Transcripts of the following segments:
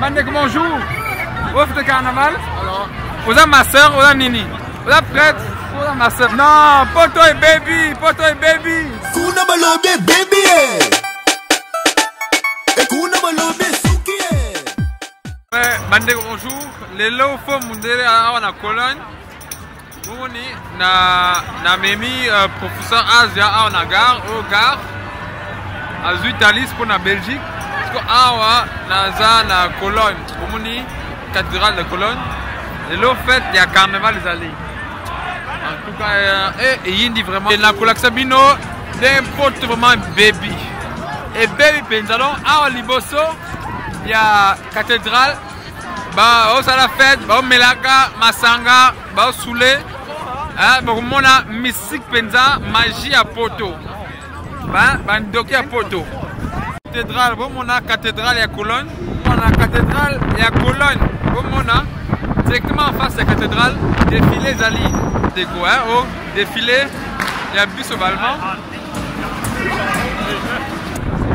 Bandeko, bonjour. Vous faites le carnaval? Vous êtes ma soeur, vous êtes Nini. Vous êtes prête? Vous êtes ma soeur. Non, poto et baby, poto et baby. Kuna malobe baby. Et kuna malobe suki. Ouais, Bandeko, bonjour. Les lots font monter à la Cologne. Vous na memi professeur Asia à la gare, au gare. À Italie pour la Belgique. Awa naza na Cologne, omoni cathédrale de Cologne. Et là, fait, il y a carnaval les allées. En tout cas, et il dit vraiment. Et la Colak-Sabino, d'un pote vraiment baby. Et baby Penzalon, awa liboso, il y a cathédrale. Bah, oh, ça la fête, bah, Melaka, Masanga, bah, Soulé. Ah, bah, on a mystique Penza, magie à Poto. Bah, bandoki à Poto. Cathédrale, bon, on a cathédrale à Cologne. On a cathédrale à Cologne. Bon, on a directement en face de la cathédrale, défilé Zali. Déco, hein, oh, défilé, il y a bus au Balman.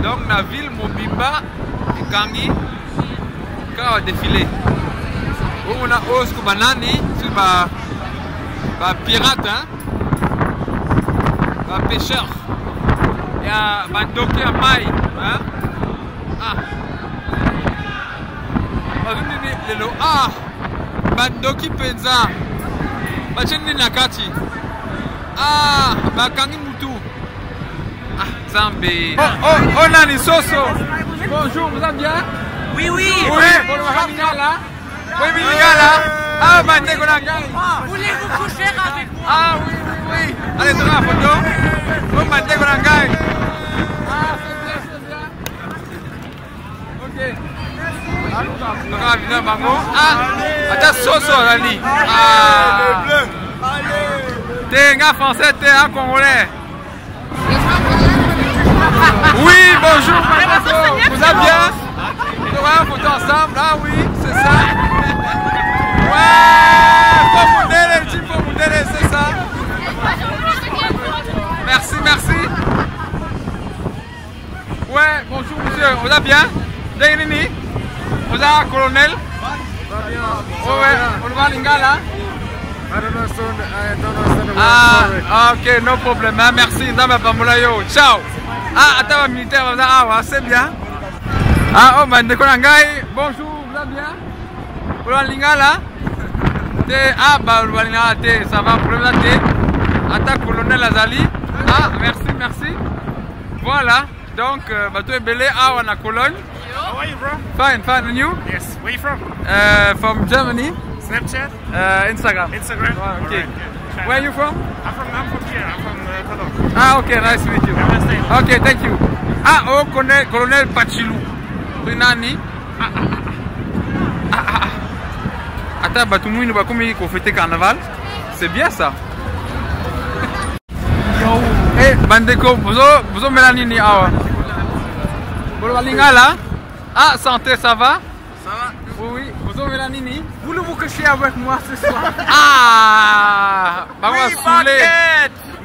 Donc, la ville, Mobimba, et Kangi, quand on a défilé. Bon, on a Osco Banani, c'est pirate, hein, pêcheur. Il y a Bandoki à Maï, hein? Ah! Ah! Bandoki Penza! Bacheni Nakati! Ah! Bakangi Mutu! Ah! Zambé! Oh! Nani Soso! Bonjour, vous allez bien? Oui, oui! Oui! Oui, Lingala! Ah! Bandeko Nangai! Voulez-vous coucher avec moi? Ah! Oui, oui, oui! Allez, donne la photo! Oh! Bandeko Nangai! Ah, c'est bien. Ok. Ah, attends, Soso, Rani. Ah, t'es un gars français, t'es un Congolais. Oui, bonjour, vous allez bien? On va une photo ensemble. Ah oui, c'est ça. Ouais, faut monter, c'est ça. Merci, merci. Ouais, bonjour monsieur, vous allez bien? Nini? Vous êtes un colonel? Oh ouais, on va à Lingala? Ah, ok, no problem, hein, merci, ciao. Ah, attends, militaire, ah, c'est bien. Ah, oh, Bandeko Nangai, bonjour, vous allez bien? Vous allez à Lingala? Ah, bah, vous allez à Lingala, ça va, problème là, attends, colonel Azali. Ah, merci, merci. Voilà. Donc, tu es belé à la Cologne. How are you, bro? Fine, fine. And you? Yes. Where are you from? From Germany. Snapchat? Instagram. Instagram? Oh, okay. Right. Where are you from? I'm from here. I'm from Cologne. Ah, okay. Nice to meet you. Okay, thank you. Ah, oh, Colonel Pachilou. Nani? Attends, bah, tout le monde va comme il fêter carnaval. C'est bien ça. Eh, Bandeko, vous avez Mélanini, ah vous avez Lingala? Ah, santé, ça va? Ça va? Oui, oui. Vous avez Mélanini? Voulez-vous coucher avec moi ce soir? Ah! Bah, on va saouler.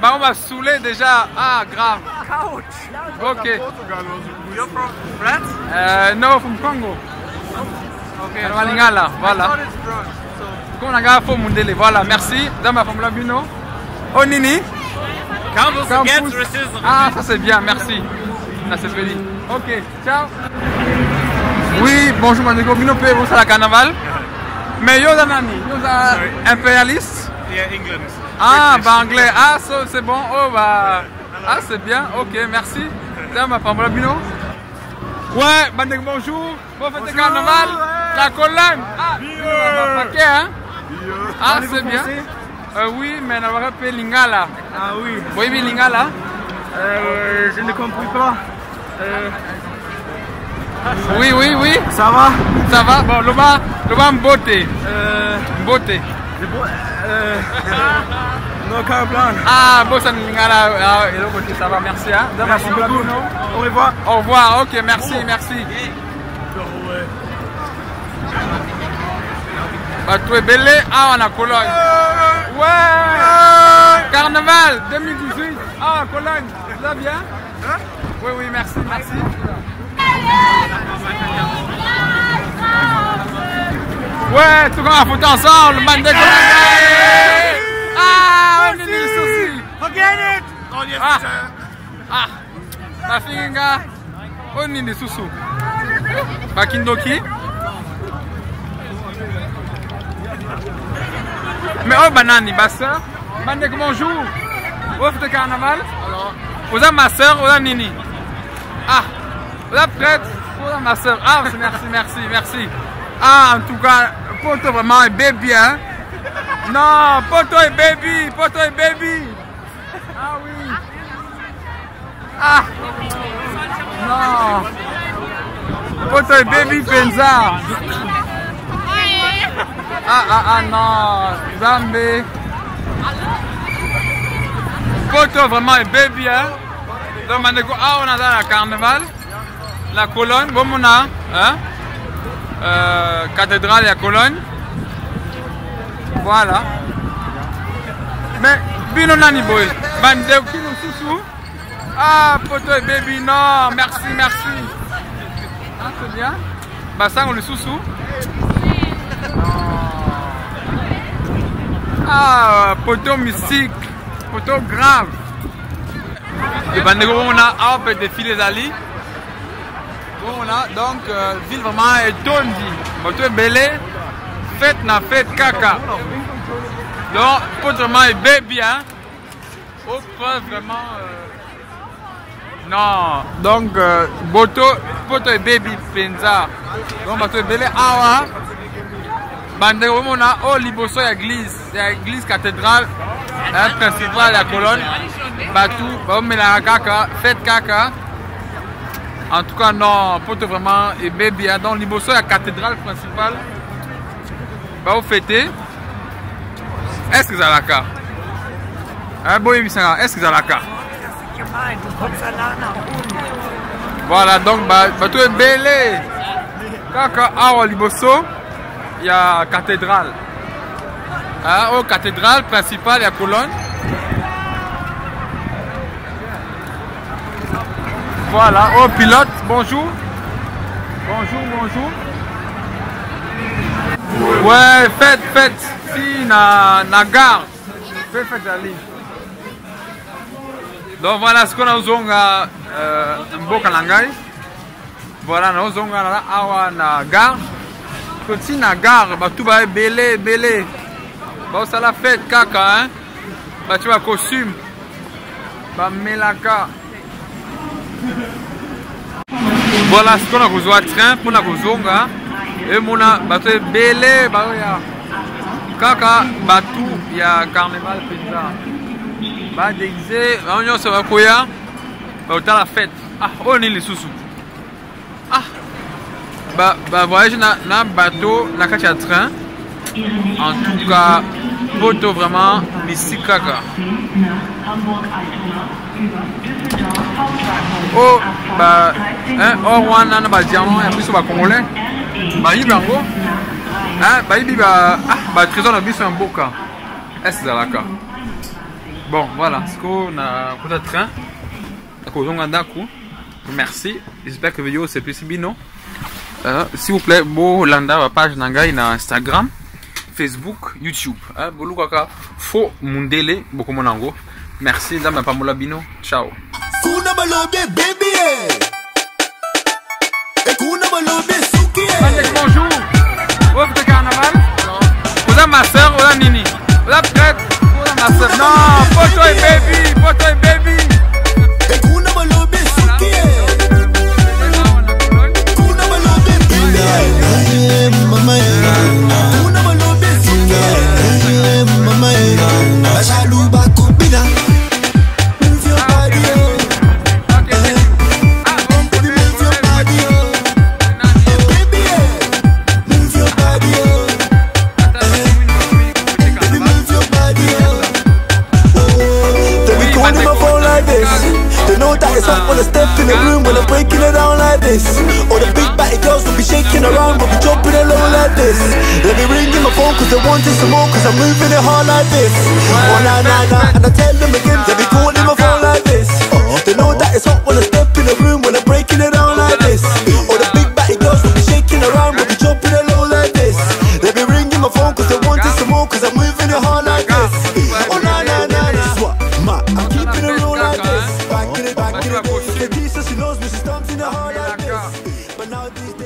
Bah, on va saouler déjà. Ah, grave. Couch. Ok. You're from France? No, from Congo. Okay. Alors, Lingala, voilà. Comme on a gagné pour Mundele, voilà, merci. Dans ma femme Labino. Oh, Nini? Campus against racism. Ah, ça c'est bien, merci. Là, c'est fini. Ok, ciao. Oui, bonjour, Bandeko. Bino pe vous à la carnaval. Mais yo nani, yo impérialiste. Yeah, England. Ah, bah anglais. Ah, c'est bon. Oh, bah. Ah, c'est bien. Ok, merci. Tiens, ma femme Bino. Ouais, Bandeko, bonjour. Bon fête de carnaval. La Cologne. Ah, paquet, hein. Ah, c'est bien. Oui, mais on va appeler Lingala. Ah oui. Oui, oui, Lingala. Je ne comprends pas. Oui, oui, oui. Ça va? Ça va? Bon, le bas beauté. Beauté. Non, carte blanche. Ah, bon, ça Lingala. Ah, et le beauté, ça va, merci. Hein. Merci beaucoup. Au revoir. Au revoir, ok, merci, merci. Bah, tu es belé, ah, on a Cologne. Ouais! Carnaval 2018. Ah, Cologne, ça va bien? Oui, oui, merci, merci. Ouais, tout le monde a foutu ensemble, Mandé Cologne. Ah, on est les soucis. Forget it! Ah, la finga. On est les sous-sous. Bakindoki. Mais oh, banani, ma soeur. Mandé, comment on joue? Ouf de carnaval. Vous avez ma soeur, vous avez Nini. Ah, vous êtes prête? Vous avez ma soeur. Ah, merci. Ah, en tout cas, Poto vraiment est baby, hein? Non, Poto est baby. Ah oui. Ah, non. Poto est baby, Penza. Ah, non. Zambé. Poto vraiment est baby, hein? Donc, on a dans la carnaval, la Cologne, bon, on a, hein? Cathédrale et la Cologne. Voilà. Mais, Bino Nani Boy, Bandeu qui nous sous-sous. Ah, Poto et baby, non, merci. Ah, c'est bien. Bah, ça, on le sous-sous. Ah, Poto mystique, Poto grave. Et Bandego, on a un peu défilé les alliés. On a donc ville vraiment est tondi. Poto est belé, fête na fête caca. Donc, Poto vraiment est baby, hein. Au preuve vraiment. Non, donc Poto est baby penza. Donc, Poto est belé, ah ouais. Bandego, on a au Liboso, il y a église cathédrale, principale, la colonne. Batou, on met la caca, fête caca. En tout cas, non, Poto vraiment est baby. Dans Liboso, la cathédrale principale. Bah, au fêter. Est-ce que ça a la carte? Hein, bon, est-ce que ça a la carte? Voilà, donc, Batou est belé. Caca, ah, Liboso, il y a cathédrale. Hein, au cathédrale principale, il y a colonne. Voilà, oh pilote, bonjour. Ouais, fête, si, na gare. Fête ali. Donc voilà ce qu'on a zonga mboka langai. Voilà, na zonga na awa na gare. Petit na gare, ba tout ba belé. Ba ça la fête kaka, hein. Ba tu vas costume. Ba melaka. Voilà ce qu'on a besoin de train pour la Kozonga et mon bateau est belé, kaka bateau il y a carnaval pizza ba déguisé on se va koya ba la fête. Ah on est les sous-sous. Ah ba voyage na bateau na katia train. En tout cas Poto vraiment mystique kaka. Oh, bah, hein, Orwana, bah, diamant, et puis sur le Congolais. Bah, il y a hein, bah, il y a bah, trésor, on a vu sur un beau cas. Est-ce que c'est là, bon, voilà, ce qu'on a pour le train. Merci, j'espère que la vidéo c'est plus bien. S'il vous plaît, bon, landa la page Nangai na Instagram, Facebook, YouTube. Bolukaka, faux mundele, beaucoup monango. Merci, dame Pamola Bino. Ciao. Kuna balobe baby. Kuna balobe suki. Bonjour. Ouf de carnaval. Vous avez ma soeur, vous avez Nini. Vous êtes prête? Vous avez ma soeur. Non, Poto et baby. Kuna balobe suki. Kuna balobe baby. Mama kuna balobe suki. Mama Bajalu ba kubina. Wanna step in the room when I'm breaking it down like this. All the big batty girls will be shaking around, but be jumping it low like this. Let me ring in my phone cause they wanted some more, cause I'm moving it hard like this. Oh nah, and I tell them again, they be calling my phone like this. They know that it's hot when I step in the room when I'm breaking it down like this. All the big batty girls will be shaking around, but be jumping it low like this. Let me she stomped in the hall like d'accord. this. But now these days